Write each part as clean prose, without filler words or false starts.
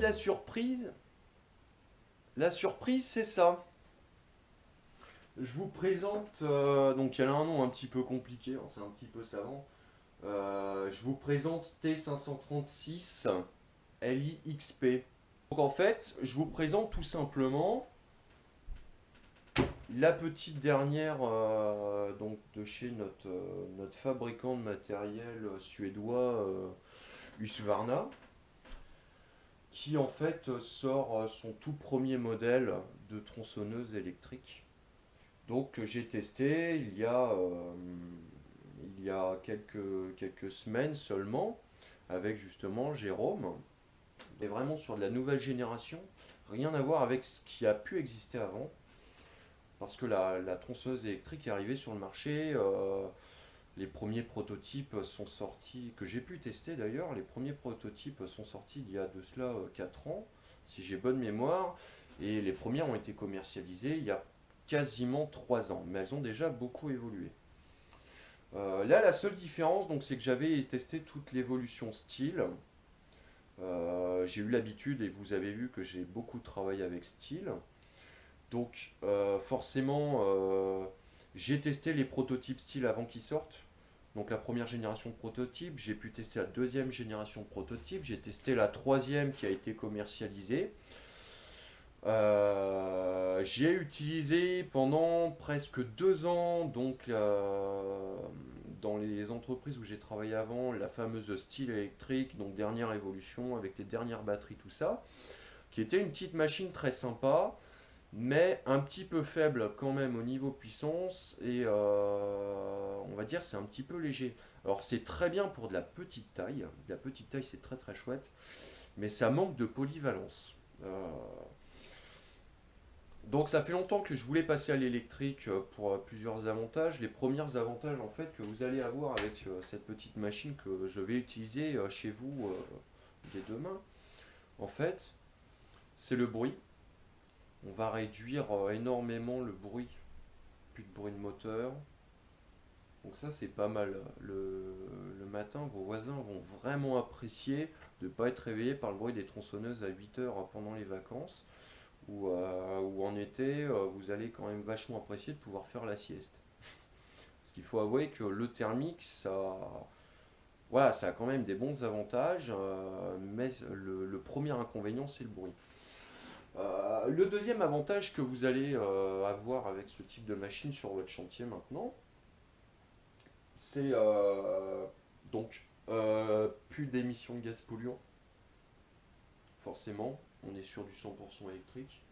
la surprise c'est ça. Je vous présente, donc elle a un nom un petit peu compliqué, hein, c'est un petit peu savant. Je vous présente T536 LIXP. Donc en fait, je vous présente tout simplement la petite dernière donc de chez notre fabricant de matériel suédois Husqvarna, qui en fait sort son tout premier modèle de tronçonneuse électrique. Donc que j'ai testé il y a quelques semaines seulement avec justement Jérôme. Et vraiment sur de la nouvelle génération, rien à voir avec ce qui a pu exister avant. Parce que la tronçonneuse électrique est arrivée sur le marché. Les premiers prototypes sont sortis, que j'ai pu tester d'ailleurs, les premiers prototypes sont sortis il y a de cela 4 ans, si j'ai bonne mémoire, et les premières ont été commercialisées il y a quasiment 3 ans, mais elles ont déjà beaucoup évolué. Là, la seule différence, donc, c'est que j'avais testé toute l'évolution style. J'ai eu l'habitude, et vous avez vu que j'ai beaucoup travaillé avec style. Donc, forcément, j'ai testé les prototypes style avant qu'ils sortent. Donc la première génération de prototypes, j'ai pu tester la deuxième génération de prototypes, j'ai testé la troisième qui a été commercialisée. J'ai utilisé pendant presque 2 ans, donc dans les entreprises où j'ai travaillé avant, la fameuse style électrique, donc dernière évolution avec les dernières batteries, tout ça, qui était une petite machine très sympa, mais un petit peu faible quand même au niveau puissance, et on va dire c'est un petit peu léger. Alors c'est très bien pour de la petite taille c'est très très chouette, mais ça manque de polyvalence. Donc ça fait longtemps que je voulais passer à l'électrique pour plusieurs avantages. Les premiers avantages en fait que vous allez avoir avec cette petite machine que je vais utiliser chez vous dès demain, en fait, c'est le bruit. On va réduire énormément le bruit, plus de bruit de moteur. Donc ça c'est pas mal. Le matin, vos voisins vont vraiment apprécier de ne pas être réveillés par le bruit des tronçonneuses à 8 heures pendant les vacances. Ou en été, vous allez quand même vachement apprécier de pouvoir faire la sieste. Parce qu'il faut avouer que le thermique, voilà, ça a quand même des bons avantages, mais le premier inconvénient, c'est le bruit. Le deuxième avantage que vous allez avoir avec ce type de machine sur votre chantier maintenant, c'est donc plus d'émissions de gaz polluants. Forcément, on est sur du 100% électrique.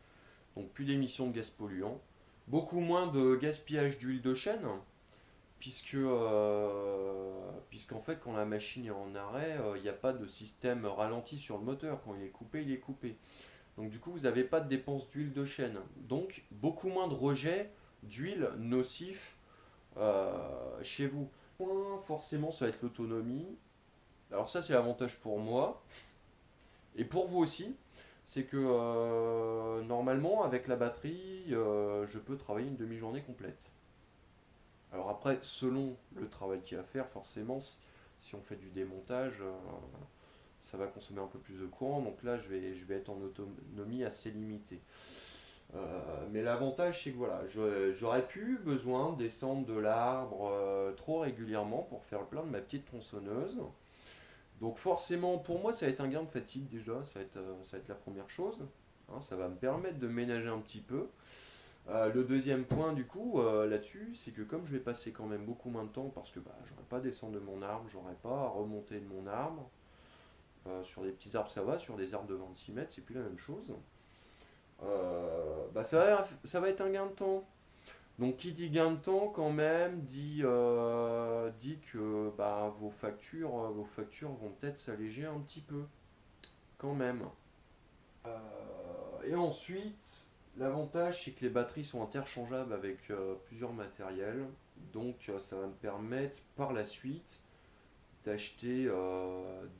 Donc plus d'émissions de gaz polluants, beaucoup moins de gaspillage d'huile de chêne, puisqu'en fait quand la machine est en arrêt, il n'y a pas de système ralenti sur le moteur. Quand il est coupé, il est coupé. Donc du coup, vous n'avez pas de dépense d'huile de chêne. Donc beaucoup moins de rejet d'huile nocif chez vous. Forcément, ça va être l'autonomie. Alors ça, c'est l'avantage pour moi. Et pour vous aussi, c'est que normalement, avec la batterie, je peux travailler une demi-journée complète. Alors après, selon le travail qu'il y a à faire, forcément, si on fait du démontage, ça va consommer un peu plus de courant. Donc là, je vais être en autonomie assez limitée. Mais l'avantage, c'est que voilà, j'aurais pu besoin de descendre de l'arbre trop régulièrement pour faire le plein de ma petite tronçonneuse. Donc forcément, pour moi, ça va être un gain de fatigue déjà, ça va être la première chose. Hein, ça va me permettre de ménager un petit peu. Le deuxième point du coup là-dessus, c'est que comme je vais passer quand même beaucoup moins de temps, parce que bah, j'aurai pas à descendre de mon arbre, j'aurai pas à remonter de mon arbre. Sur des petits arbres ça va, sur des arbres de 26 mètres, c'est plus la même chose. Bah, ça va être un gain de temps. Donc qui dit gain de temps quand même dit que bah, vos factures vont peut-être s'alléger un petit peu quand même. Et ensuite, l'avantage c'est que les batteries sont interchangeables avec plusieurs matériels. Donc ça va me permettre par la suite d'acheter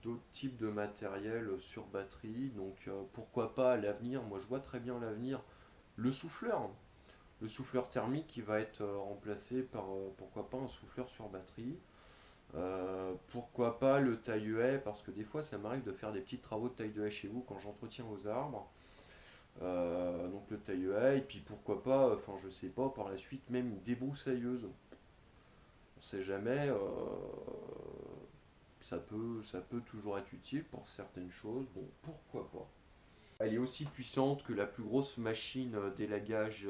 d'autres types de matériel sur batterie. Donc pourquoi pas à l'avenir, moi je vois très bien l'avenir, le souffleur. Le souffleur thermique qui va être remplacé par pourquoi pas un souffleur sur batterie. Pourquoi pas le taille-haie, parce que des fois ça m'arrive de faire des petits travaux de taille de haie chez vous quand j'entretiens vos arbres. Donc le taille-haie, et puis pourquoi pas, enfin je sais pas, par la suite même une débroussailleuse. On sait jamais, ça peut toujours être utile pour certaines choses, bon pourquoi pas. Elle est aussi puissante que la plus grosse machine d'élagage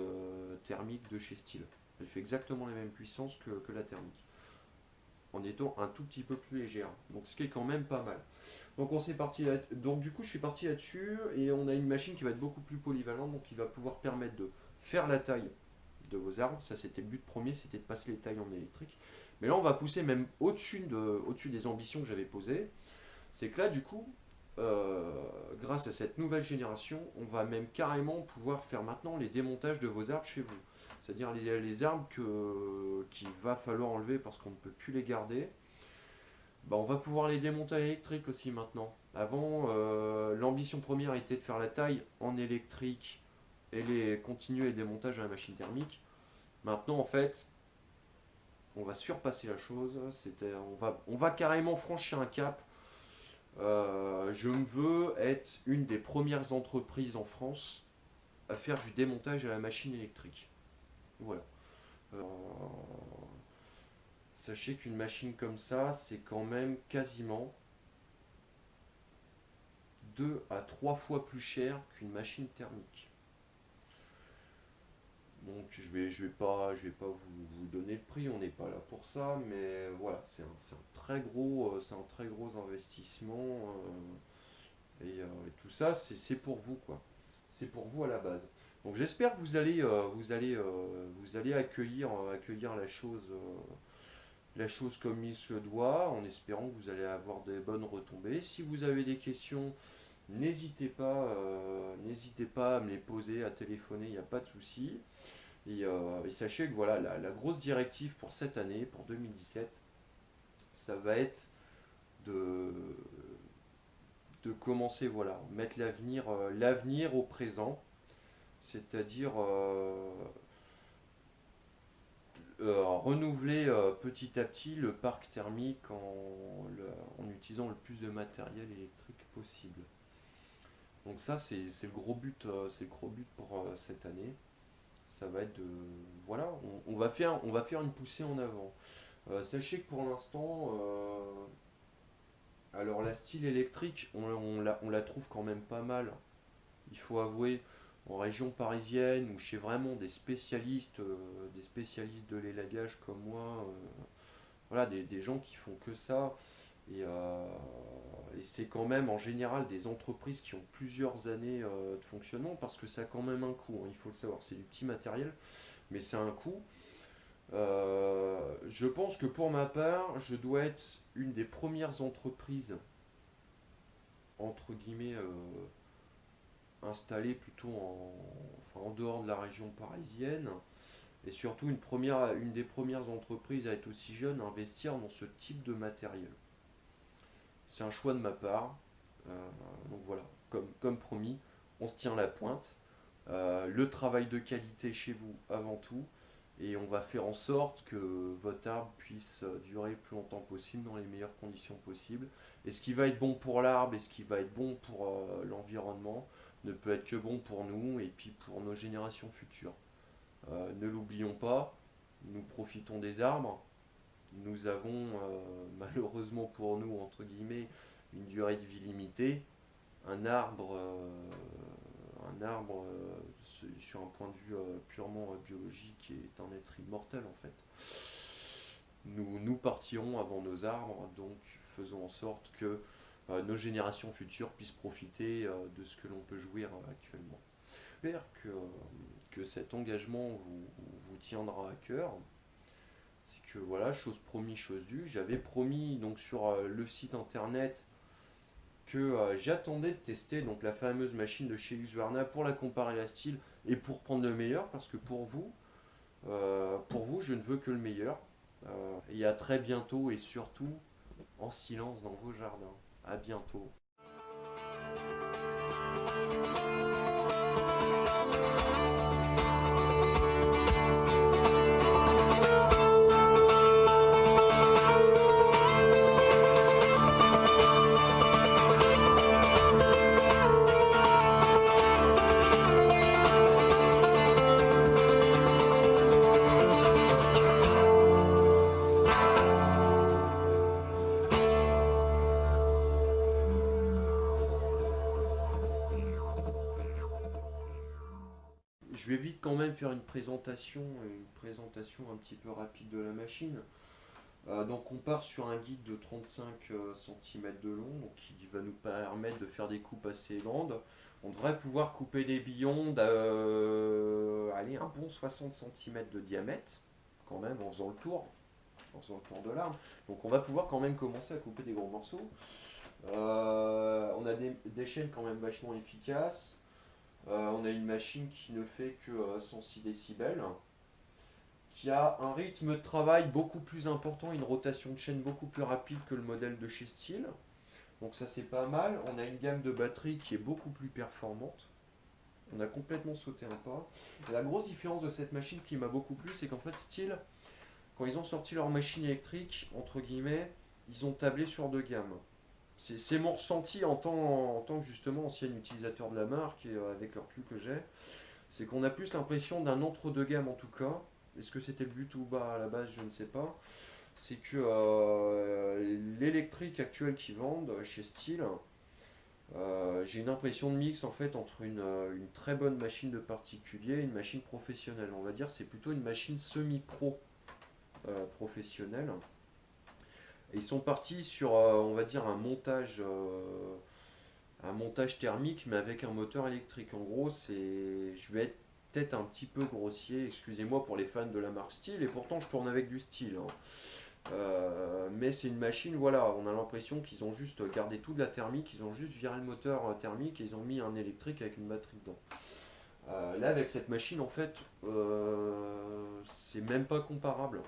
thermique de chez Stihl. Elle fait exactement la même puissance que la thermique, en étant un tout petit peu plus légère. Donc ce qui est quand même pas mal. Donc on s'est parti là, donc du coup je suis parti là-dessus et on a une machine qui va être beaucoup plus polyvalente, donc qui va pouvoir permettre de faire la taille de vos arbres. Ça c'était le but premier, c'était de passer les tailles en électrique. Mais là on va pousser même au-dessus des ambitions que j'avais posées. C'est que là du coup, grâce à cette nouvelle génération, on va même carrément pouvoir faire maintenant les démontages de vos arbres chez vous. C'est-à-dire les arbres qu'il va falloir enlever parce qu'on ne peut plus les garder. Bah, on va pouvoir les démonter à l'électrique aussi maintenant. Avant, l'ambition première était de faire la taille en électrique et continuer les démontages à la machine thermique. Maintenant, en fait, on va surpasser la chose. On va carrément franchir un cap. Je veux être une des premières entreprises en France à faire du démontage à la machine électrique. Voilà. Euh, Sachez qu'une machine comme ça, c'est quand même quasiment 2 à 3 fois plus cher qu'une machine thermique. Donc je vais pas vous donner le prix, on n'est pas là pour ça, mais voilà, c'est un très gros investissement et tout ça, c'est pour vous quoi. C'est pour vous à la base. Donc j'espère que vous allez accueillir la chose comme il se doit, en espérant que vous allez avoir des bonnes retombées. Si vous avez des questions, n'hésitez pas à me les poser, à téléphoner, il n'y a pas de souci. Et sachez que voilà, la grosse directive pour cette année, pour 2017, ça va être de, de commencer, voilà, mettre l'avenir au présent, c'est-à-dire renouveler petit à petit le parc thermique en utilisant le plus de matériel électrique possible. Donc ça, c'est le gros but, c'est le gros but pour cette année. Ça va être de, voilà, on va faire une poussée en avant. Sachez que pour l'instant, alors la style électrique, on la trouve quand même pas mal. Il faut avouer, en région parisienne ou chez vraiment des spécialistes de l'élagage comme moi, voilà, des gens qui font que ça. Et c'est quand même en général des entreprises qui ont plusieurs années de fonctionnement parce que ça a quand même un coût, hein, il faut le savoir. C'est du petit matériel, mais c'est un coût. Je pense que pour ma part, je dois être une des premières entreprises, entre guillemets, installées plutôt en dehors de la région parisienne. Et surtout une des premières entreprises à être aussi jeune, à investir dans ce type de matériel. C'est un choix de ma part. Donc voilà, comme promis, on se tient la pointe. Le travail de qualité chez vous avant tout. Et on va faire en sorte que votre arbre puisse durer le plus longtemps possible dans les meilleures conditions possibles. Et ce qui va être bon pour l'arbre et ce qui va être bon pour l'environnement ne peut être que bon pour nous et puis pour nos générations futures. Ne l'oublions pas, nous profitons des arbres. Nous avons malheureusement pour nous, entre guillemets, une durée de vie limitée. Un arbre, sur un point de vue purement biologique, est un être immortel en fait. Nous partirons avant nos arbres, donc faisons en sorte que nos générations futures puissent profiter de ce que l'on peut jouir actuellement. J'espère que cet engagement vous tiendra à cœur. C'est que voilà, chose promise, chose due. J'avais promis donc sur le site internet que j'attendais de tester donc la fameuse machine de chez Husqvarna pour la comparer à la Stihl et pour prendre le meilleur parce que pour vous je ne veux que le meilleur. Et à très bientôt et surtout en silence dans vos jardins. À bientôt. je vais vite quand même faire une présentation un petit peu rapide de la machine. Donc on part sur un guide de 35 cm de long, donc qui va nous permettre de faire des coupes assez grandes. On devrait pouvoir couper des billons allez, un bon 60 cm de diamètre, quand même, en faisant le tour de l'arbre. Donc on va pouvoir quand même commencer à couper des gros morceaux. On a des chaînes quand même vachement efficaces. On a une machine qui ne fait que 106 décibels, qui a un rythme de travail beaucoup plus important, une rotation de chaîne beaucoup plus rapide que le modèle de chez Steel. Donc ça c'est pas mal. On a une gamme de batterie qui est beaucoup plus performante. On a complètement sauté un pas. Et la grosse différence de cette machine qui m'a beaucoup plu, c'est qu'en fait Steel, quand ils ont sorti leur machine électrique, entre guillemets, ils ont tablé sur deux gammes. C'est mon ressenti en tant que justement ancien utilisateur de la marque et avec le recul que j'ai. C'est qu'on a plus l'impression d'un entre-deux gammes en tout cas. Est-ce que c'était le but ou pas à la base, je ne sais pas. C'est que l'électrique actuelle qu'ils vendent chez Steel, j'ai une impression de mix en fait entre une très bonne machine de particulier et une machine professionnelle. On va dire c'est plutôt une machine semi-pro professionnelle. Et ils sont partis sur, on va dire, un montage thermique, mais avec un moteur électrique. En gros, je vais être peut-être un petit peu grossier, excusez-moi pour les fans de la marque Steel, et pourtant je tourne avec du Steel, hein. Mais c'est une machine, voilà, on a l'impression qu'ils ont juste gardé tout de la thermique, ils ont juste viré le moteur thermique et ils ont mis un électrique avec une batterie dedans. Là, avec cette machine, en fait, c'est même pas comparable.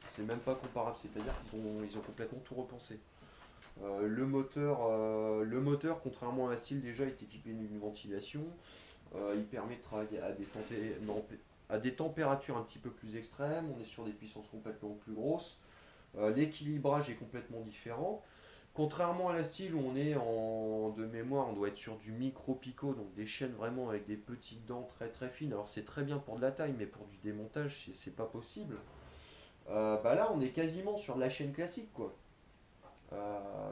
C'est même pas comparable, c'est-à-dire qu'ils ont complètement tout repensé. Le moteur, contrairement à la Steel, déjà est équipé d'une ventilation. Il permet de travailler à des températures un petit peu plus extrêmes. On est sur des puissances complètement plus grosses. L'équilibrage est complètement différent. Contrairement à la Steel où on est de mémoire, on doit être sur du micro-picot, donc des chaînes vraiment avec des petites dents très très fines. Alors c'est très bien pour de la taille, mais pour du démontage, c'est pas possible. Bah là, on est quasiment sur de la chaîne classique, quoi.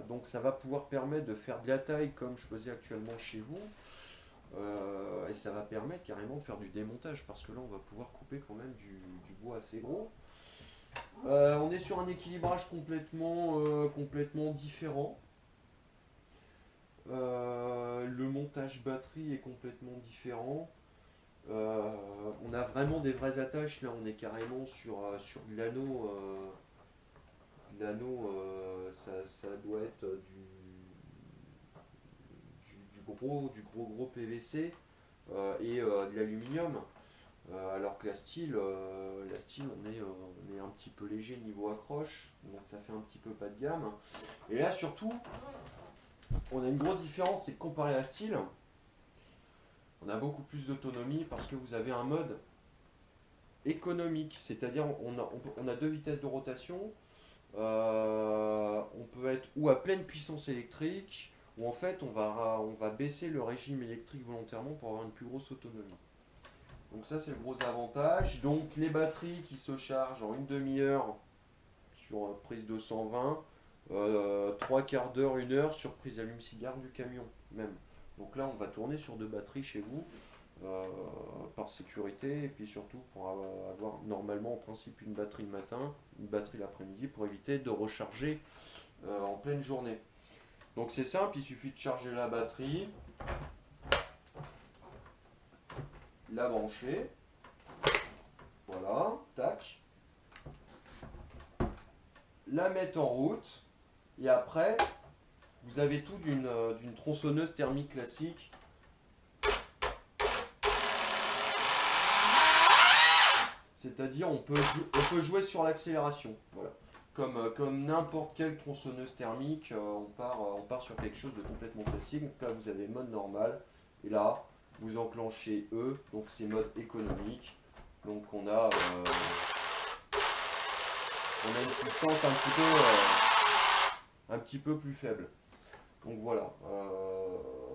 Donc ça va pouvoir permettre de faire de la taille comme je faisais actuellement chez vous. Et ça va permettre carrément de faire du démontage parce que là on va pouvoir couper quand même du bois assez gros. On est sur un équilibrage complètement différent. Le montage batterie est complètement différent. On a vraiment des vraies attaches. Là on est carrément sur de l'anneau. L'anneau, ça doit être du gros PVC et de l'aluminium. Alors que la steel on est un petit peu léger niveau accroche, donc ça fait un petit peu pas de gamme. Et là surtout, on a une grosse différence, c'est que comparé à la steel, on a beaucoup plus d'autonomie parce que vous avez un mode économique, c'est-à-dire on a deux vitesses de rotation. On peut être ou à pleine puissance électrique, ou en fait on va baisser le régime électrique volontairement pour avoir une plus grosse autonomie. Donc ça c'est le gros avantage. Donc les batteries qui se chargent en une demi-heure sur prise 220, 3/4 d'heure, 1 heure sur prise allume-cigare du camion même. Donc là on va tourner sur deux batteries chez vous. Par sécurité et puis surtout pour avoir normalement en principe une batterie le matin, une batterie l'après-midi pour éviter de recharger en pleine journée. Donc c'est simple, il suffit de charger la batterie, la brancher, voilà, tac, la mettre en route et après vous avez tout d'une tronçonneuse thermique classique. C'est-à-dire on peut jouer sur l'accélération. Voilà. Comme n'importe quelle tronçonneuse thermique, on part sur quelque chose de complètement classique. Donc là vous avez mode normal. Et là, vous enclenchez E, donc c'est mode économique. Donc on a une puissance un petit peu plus faible. Donc voilà.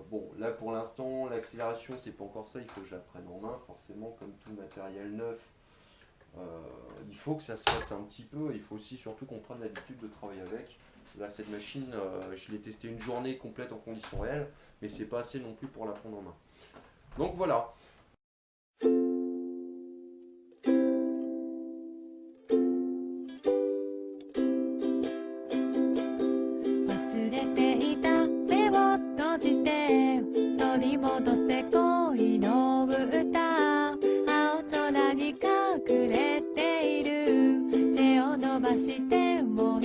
Bon, là pour l'instant, l'accélération c'est pas encore ça, il faut que je la prenne en main. Forcément, comme tout matériel neuf, il faut que ça se fasse un petit peu, il faut aussi surtout qu'on prenne l'habitude de travailler avec. Là cette machine, je l'ai testée une journée complète en conditions réelles, mais c'est pas assez non plus pour la prendre en main. Donc voilà. れている手を伸ばしても